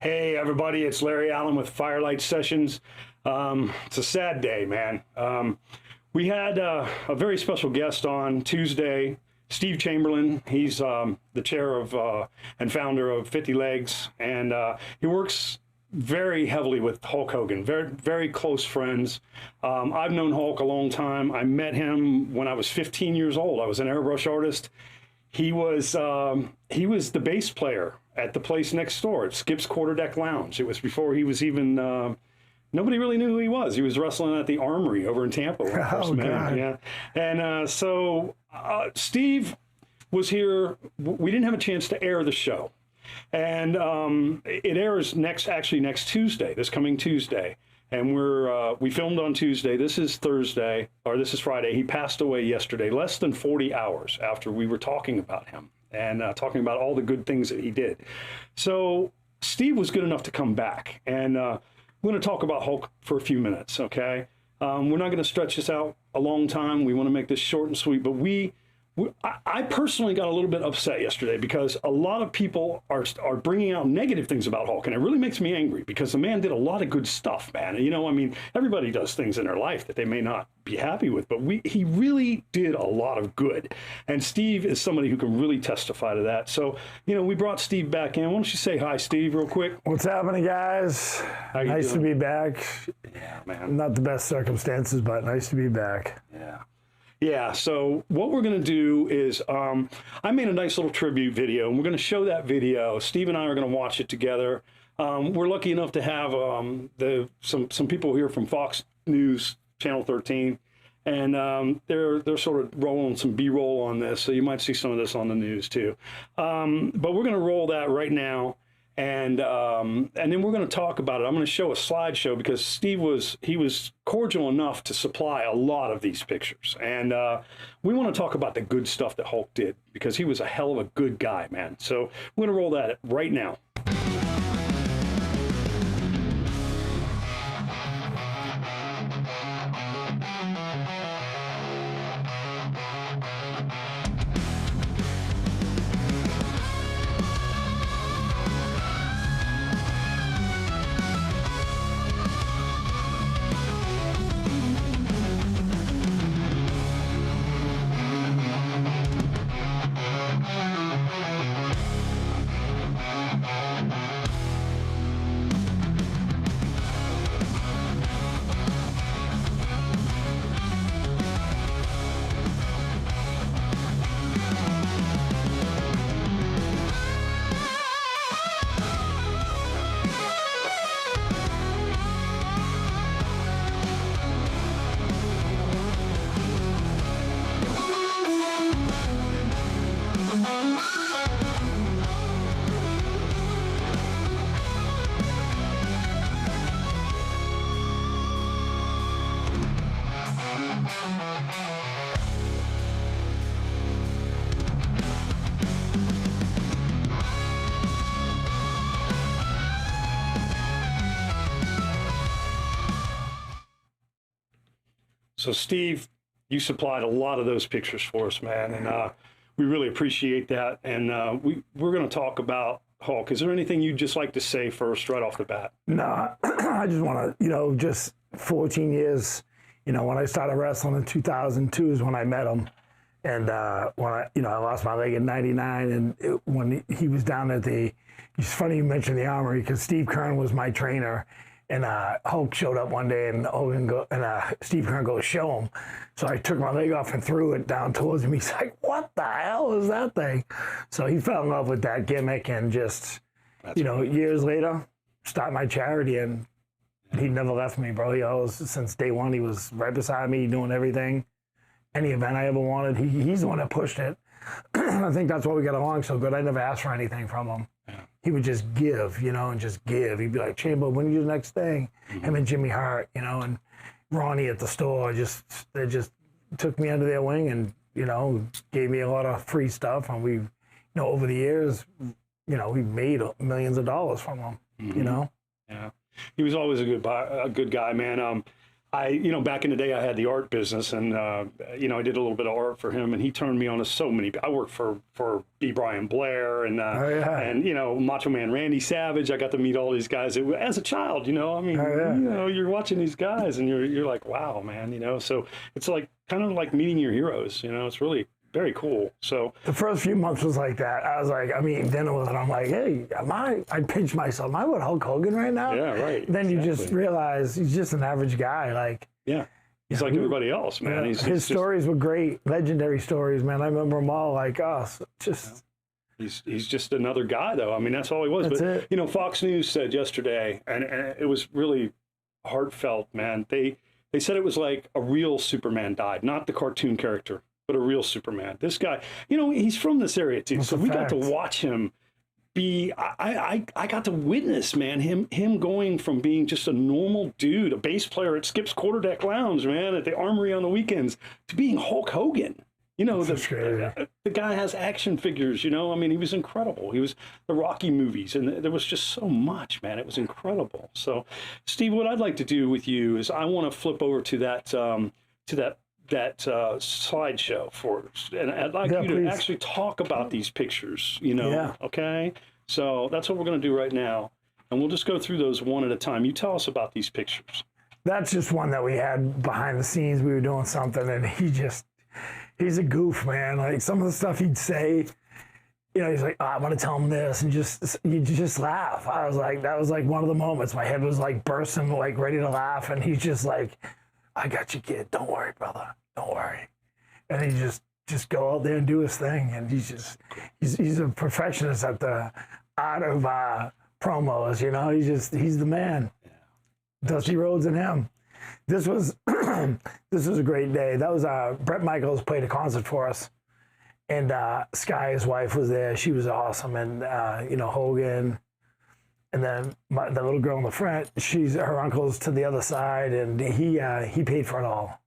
Hey everybody, it's Larry Allen with Firelight Sessions. It's a sad day, man. We had a very special guest on Tuesday, Steve Chamberland. He's the chair of and founder of 50 Legs, and he works very heavily with Hulk Hogan, very close friends. I've known Hulk a long time. I met him when I was 15 years old. I was an airbrush artist. He was the bass player at the place next door at Skip's Quarterdeck Lounge. It was before he was even nobody really knew who he was. He was wrestling at the Armory over in Tampa when I first met him. Yeah, and so Steve was here. We didn't have a chance to air the show, and it airs next Tuesday, this coming Tuesday. And we filmed on Tuesday. This is Thursday, or this is Friday. He passed away yesterday, less than 40 hours after we were talking about him and talking about all the good things that he did. So Steve was good enough to come back, and we're going to talk about Hulk for a few minutes, okay? We're not going to stretch this out a long time. We want to make this short and sweet, but I personally got a little bit upset yesterday because a lot of people are bringing out negative things about Hulk, and it really makes me angry because the man did a lot of good stuff, man. You know, I mean, everybody does things in their life that they may not be happy with, but he really did a lot of good, and Steve is somebody who can really testify to that. So, you know, we brought Steve back in. Why don't you say hi, Steve, real quick? What's happening, guys? Nice to be back. Yeah, man. Not the best circumstances, but nice to be back. Yeah. Yeah, so what we're going to do is I made a nice little tribute video, and we're going to show that video. Steve and I are going to watch it together. We're lucky enough to have some people here from Fox News, Channel 13, and they're sort of rolling some B-roll on this, so you might see some of this on the news too. But we're going to roll that right now. And then we're going to talk about it. I'm going to show a slideshow because Steve was cordial enough to supply a lot of these pictures. And we want to talk about the good stuff that Hulk did because he was a hell of a good guy, man. So we're going to roll that right now. So Steve, you supplied a lot of those pictures for us, man, and we really appreciate that. And we're going to talk about Hulk. Is there anything you'd just like to say first, right off the bat? No, I just want to, just 14 years, when I started wrestling in 2002 is when I met him. And when I lost my leg in '99, and when he was down at it's funny you mentioned the Armory because Steve Kern was my trainer. And Hulk showed up one day, and Steve Kern goes, show him. So I took my leg off and threw it down towards him. He's like, what the hell is that thing? So he fell in love with that gimmick, and just, years later, started my charity, and he never left me, bro. He always, since day one, he was right beside me, doing everything. Any event I ever wanted, he's the one that pushed it. I think that's why we got along so good. I never asked for anything from him. He would just give, and just give. He'd be like, Chamber, when you do the next thing? Mm-hmm. Him and Jimmy Hart, and Ronnie at the store, they just took me under their wing and, gave me a lot of free stuff. And we, over the years, we made millions of dollars from him, Mm-hmm. Yeah. He was always a good guy, man. back in the day, I had the art business, and I did a little bit of art for him, and he turned me on to so many. I worked for B. Brian Blair and Macho Man Randy Savage. I got to meet all these guys as a child. You're watching these guys, and you're like, wow, man. So it's like kind of like meeting your heroes. It's really very cool. So the first few months was like that. I was like, I'm eating dinner with him. I'm like, hey, I pinch myself. Am I with Hulk Hogan right now? Yeah, right. Then you just realize he's just an average guy. Like, yeah, he's like everybody else, man. Yeah, his stories were great, legendary stories, man. I remember them all. Like, just. He's just another guy, though. I mean, that's all he was. That's but it. Fox News said yesterday, and it was really heartfelt, man. They said it was like a real Superman died, not the cartoon character, but a real Superman. This guy, he's from this area too, so we got to watch him be. I got to witness, man, him going from being just a normal dude, a bass player at Skip's Quarterdeck Lounge, man, at the Armory on the weekends, to being Hulk Hogan. The guy has action figures, I mean, he was incredible. He was the Rocky movies, and there was just so much, man. It was incredible. So, Steve, what I'd like to do with you is I want to flip over to that slideshow for us. And I'd like you to actually talk about these pictures, Yeah. Okay? So that's what we're going to do right now. And we'll just go through those one at a time. You tell us about these pictures. That's just one that we had behind the scenes. We were doing something, and he's a goof, man. Like some of the stuff he'd say, he's like, I'm gonna tell him this, and you just laugh. I was like, that was like one of the moments. My head was like bursting, like ready to laugh, and he's just like, I got you, kid. Don't worry, brother. Don't worry. And he just go out there and do his thing, and he's a perfectionist at the art of promos. He's the man. Yeah. Dusty Rhodes and him. This was a great day. That was Bret Michaels played a concert for us, and Sky, his wife, was there. She was awesome, and Hogan, and then the little girl in the front. Her uncle's to the other side, and he paid for it all.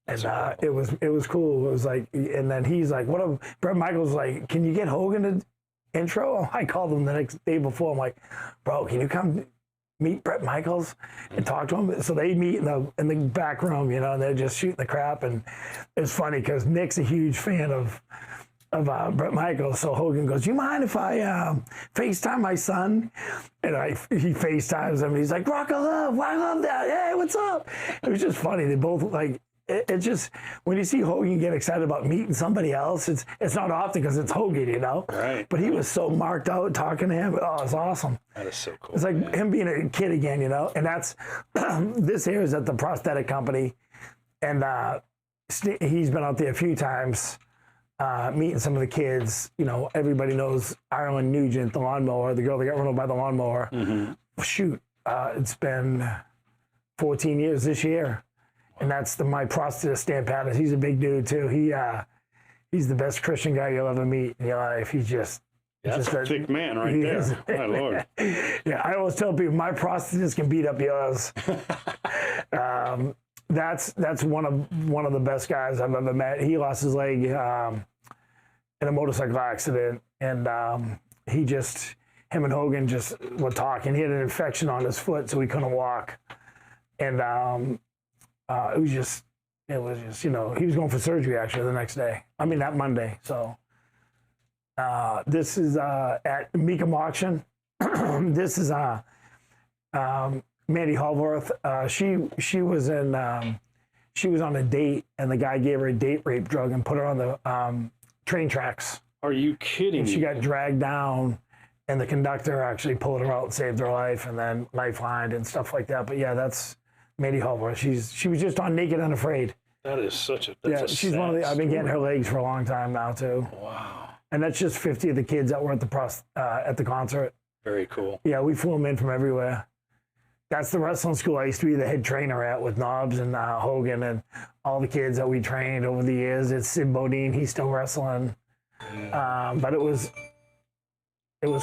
And it was cool. It was like, and then he's like, Bret Michaels was like, can you get Hogan to intro? I called him the next day before. I'm like, bro, can you come meet Bret Michaels and talk to him? So they meet in the back room, and they're just shooting the crap. And it's funny because Nick's a huge fan of Bret Michaels. So Hogan goes, "You mind if I FaceTime my son?" And he FaceTimes him. And he's like, "Rock of love, I love that. Hey, what's up?" It was just funny. They both like. It just, when you see Hogan get excited about meeting somebody else, it's not often because it's Hogan, Right. But he was so marked out talking to him. Oh, it's awesome. That is so cool. It's like him being a kid again, And that's, this here is at the prosthetic company. And he's been out there a few times meeting some of the kids. Everybody knows Ireland Nugent, the lawnmower, the girl that got run over by the lawnmower. Mm-hmm. Shoot, it's been 14 years this year. And that's my prosthetist Stan Pattis. He's a big dude too. He's the best Christian guy you'll ever meet in your life. He's just a thick man right there. My Lord. Yeah, I always tell people my prosthetist can beat up yours. That's one of the best guys I've ever met. He lost his leg in a motorcycle accident, and him and Hogan just were talking. He had an infection on his foot, so he couldn't walk, and it was just, he was going for surgery actually the next day. I mean, that Monday. So this is at Meekum Auction. This is Mandy Hallworth. She was on a date, and the guy gave her a date rape drug and put her on the train tracks. Are you kidding me? She got dragged down, and the conductor actually pulled her out and saved her life, and then lifelined and stuff like that. But yeah, that's Mandy Hallworth. She was just on Naked and Afraid. That is she's one of the. I've been getting her legs for a long time now too. Wow. And that's just 50 of the kids that were at the concert. Very cool. Yeah, we flew them in from everywhere. That's the wrestling school I used to be the head trainer at with Knobs and Hogan and all the kids that we trained over the years. It's Sid Bodine. He's still wrestling. But it was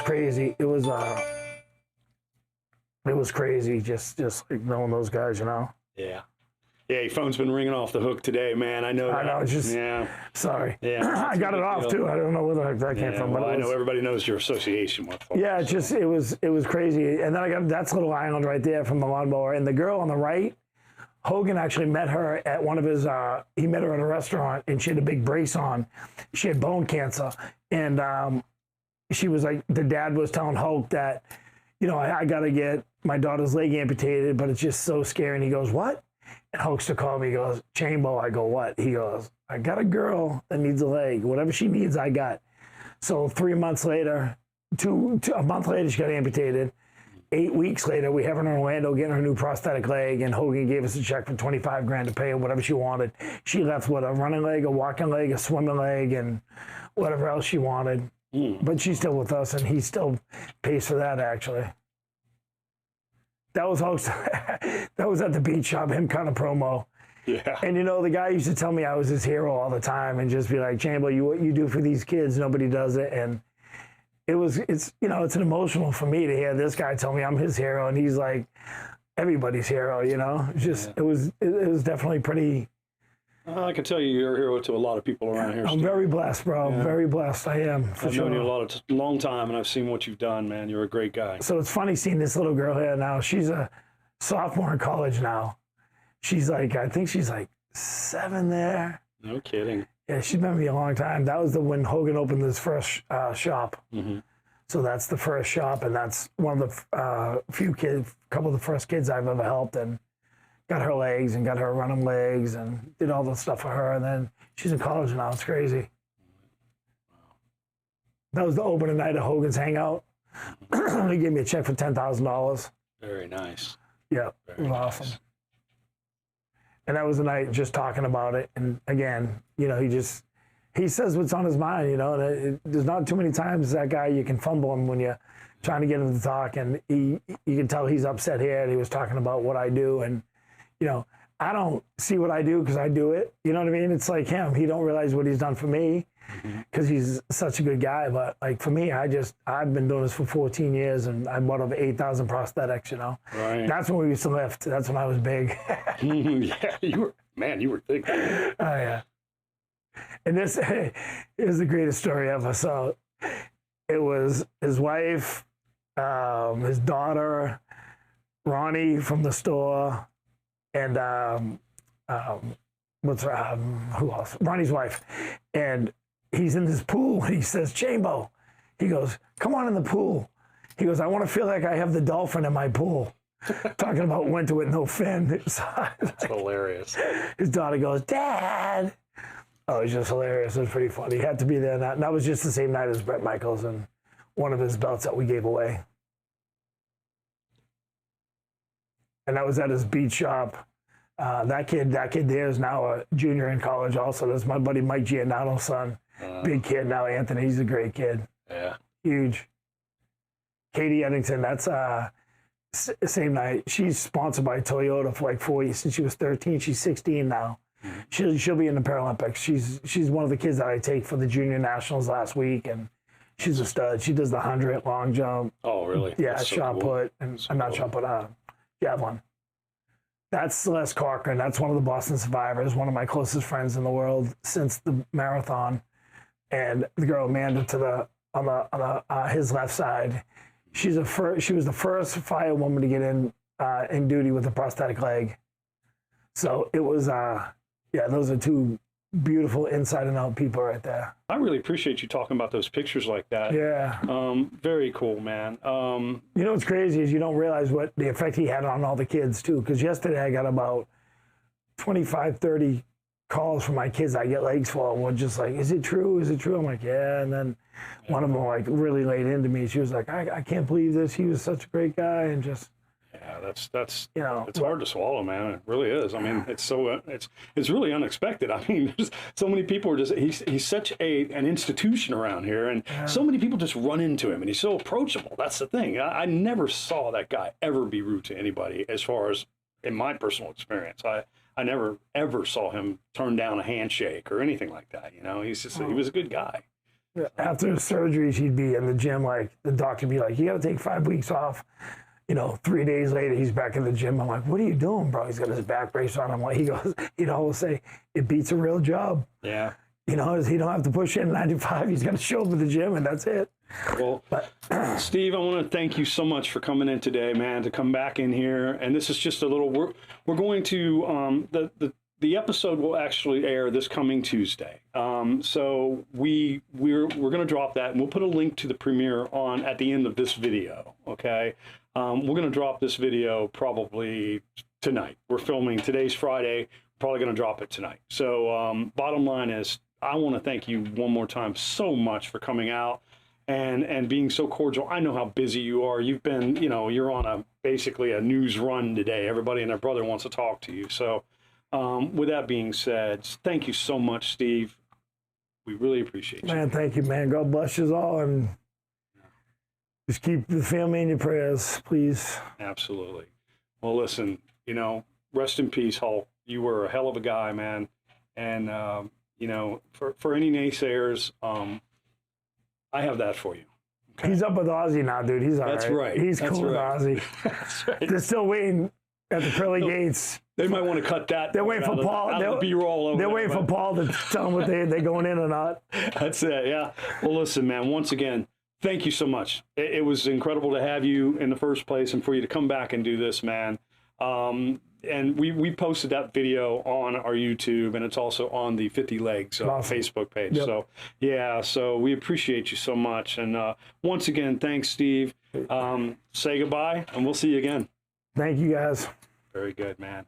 crazy. It was crazy just like knowing those guys, Yeah. Yeah, your phone's been ringing off the hook today, man. I know that. I know, it's just, sorry. Yeah, I got it off too. I don't know where the heck that came from. But I know everybody knows your association with folks. Yeah, it was crazy. And then I got that's Little Island right there from the lawnmower. And the girl on the right, Hogan actually met her at one of his, he met her at a restaurant and she had a big brace on. She had bone cancer. And she was like, the dad was telling Hulk that, you know, I got to get my daughter's leg amputated, but it's just so scary. And he goes, what? And Hulkster called me, he goes, Chambo. I go, what? He goes, I got a girl that needs a leg. Whatever she needs, I got. So 3 months later, a month later, she got amputated. 8 weeks later, we have her in Orlando getting her new prosthetic leg, and Hogan gave us a check for $25,000 to pay her whatever she wanted. She left with a running leg, a walking leg, a swimming leg, and whatever else she wanted. But she's still with us, and he still pays for that, actually. That was Hulkster. That was at the beach shop, him kind of promo. Yeah. And you know, the guy used to tell me I was his hero all the time and just be like, Chambo, what you do for these kids, nobody does it. And it's you know, it's an emotional for me to hear this guy tell me I'm his hero, and he's like everybody's hero, you know. It's just it was definitely pretty. I can tell you, you're a hero to a lot of people around here. I'm very blessed, bro. Yeah. Very blessed. I am. For I've sure. known you a long time, and I've seen what you've done, man. You're a great guy. So it's funny seeing this little girl here now. She's a sophomore in college now. She's like, I think she's like 7 there. No kidding. Yeah, she's been with me a long time. That was when Hogan opened his first shop. Mm-hmm. So that's the first shop, and that's one of the couple of the first kids I've ever helped, and got her legs and got her running legs and did all the stuff for her. And then she's in college now. It's crazy. Wow. That was the opening night of Hogan's Hangout. He gave me a check for $10,000. Very nice. Yeah, it was awesome. And that was the night just talking about it. And again, you know, he says what's on his mind, you know. And there's not too many times that guy you can fumble him when you're trying to get him to talk. And you can tell he's upset here. And he was talking about what I do. And, you know, I don't see what I do because I do it. You know what I mean? It's like him. He don't realize what he's done for me because he's such a good guy. But like for me, I've been doing this for 14 years and I bought over 8,000 prosthetics, you know. Right. That's when we used to lift. That's when I was big. Yeah, you were thick. Oh, yeah. And this is the greatest story ever. So it was his wife, his daughter, Ronnie from the store, and who else? Ronnie's wife. And he's in this pool and he says, Chambo, he goes, come on in the pool. He goes, I want to feel like I have the dolphin in my pool. Talking about winter with no fin. That's hilarious. His daughter goes, Dad. Oh, it's just hilarious. It was pretty funny. He had to be there. And that was just the same night as Bret Michaels and one of his belts that we gave away. And that was at his beach shop. That kid there is now a junior in college also. That's my buddy Mike Giannato's son. Big kid now, Anthony. He's a great kid. Yeah. Huge. Katie Eddington, that's same night. She's sponsored by Toyota for like 4 years. Since she was 13, she's 16 now. She'll be in the Paralympics. She's one of the kids that I take for the junior nationals last week, and she's a stud. She does the 100 long jump. Oh, really? Yeah, shot put, and not shot put, javelin. That's Celeste Cochran. That's one of the Boston survivors, one of my closest friends in the world since the marathon. And the girl Amanda on his left side. She was the first firewoman to get in duty with a prosthetic leg. So it was those are two beautiful inside and out people right there. I really appreciate you talking about those pictures like that. Yeah. Very cool, man. You know what's crazy is you don't realize what the effect he had on all the kids too. Because yesterday I got about 25, 30 calls from my kids I get legs for, and one just like, is it true? Is it true? I'm like, yeah. And then one of them like really laid into me. She was like, I can't believe this. He was such a great guy, and just. Yeah, that's you know, it's hard to swallow, man. It really is. I mean, it's really unexpected. I mean, there's so many people are just he's such an institution around here, and so many people just run into him, and he's so approachable. That's the thing. I never saw that guy ever be rude to anybody, as far as in my personal experience. I never ever saw him turn down a handshake or anything like that. You know, he was a good guy. After his surgeries, he'd be in the gym, like the doctor would be like, you got to take 5 weeks off. You know, 3 days later, he's back in the gym. I'm like, what are you doing, bro? He's got his back brace on. I'm like, he'd always say, it beats a real job. Yeah. You know, he don't have to push in 95. He's got to show up at the gym, and that's it. Well, Steve, I want to thank you so much for coming in today, man, to come back in here. And this is just a little, we're going to, the episode will actually air this coming Tuesday. So we're going to drop that, and we'll put a link to the premiere on at the end of this video. Okay. We're going to drop this video probably tonight. We're filming, today's Friday, probably going to drop it tonight. So bottom line is, I want to thank you one more time so much for coming out and being so cordial. I know how busy you are. You've been, you're on basically a news run today. Everybody and their brother wants to talk to you. So with that being said, thank you so much, Steve. We really appreciate you. Man, thank you, man. God bless you all, and just keep the family in your prayers, please. Absolutely. Well, listen, rest in peace, Hulk. You were a hell of a guy, man. And, for any naysayers, I have that for you. Okay? He's up with Ozzy now, dude. He's all right. That's right. He's That's cool right. with Ozzy. That's right. They're still waiting at the pearly gates. They might want to cut that. They're waiting for Paul. They're B-roll over They're there, waiting for Paul to tell them what they're going in or not. That's it, yeah. Well, listen, man, once again, thank you so much. It was incredible to have you in the first place and for you to come back and do this, man. And we posted that video on our YouTube, and it's also on the 50 Legs Awesome. Facebook page. Yep. So, yeah, so we appreciate you so much. And once again, thanks, Steve. Say goodbye, and we'll see you again. Thank you, guys. Very good, man.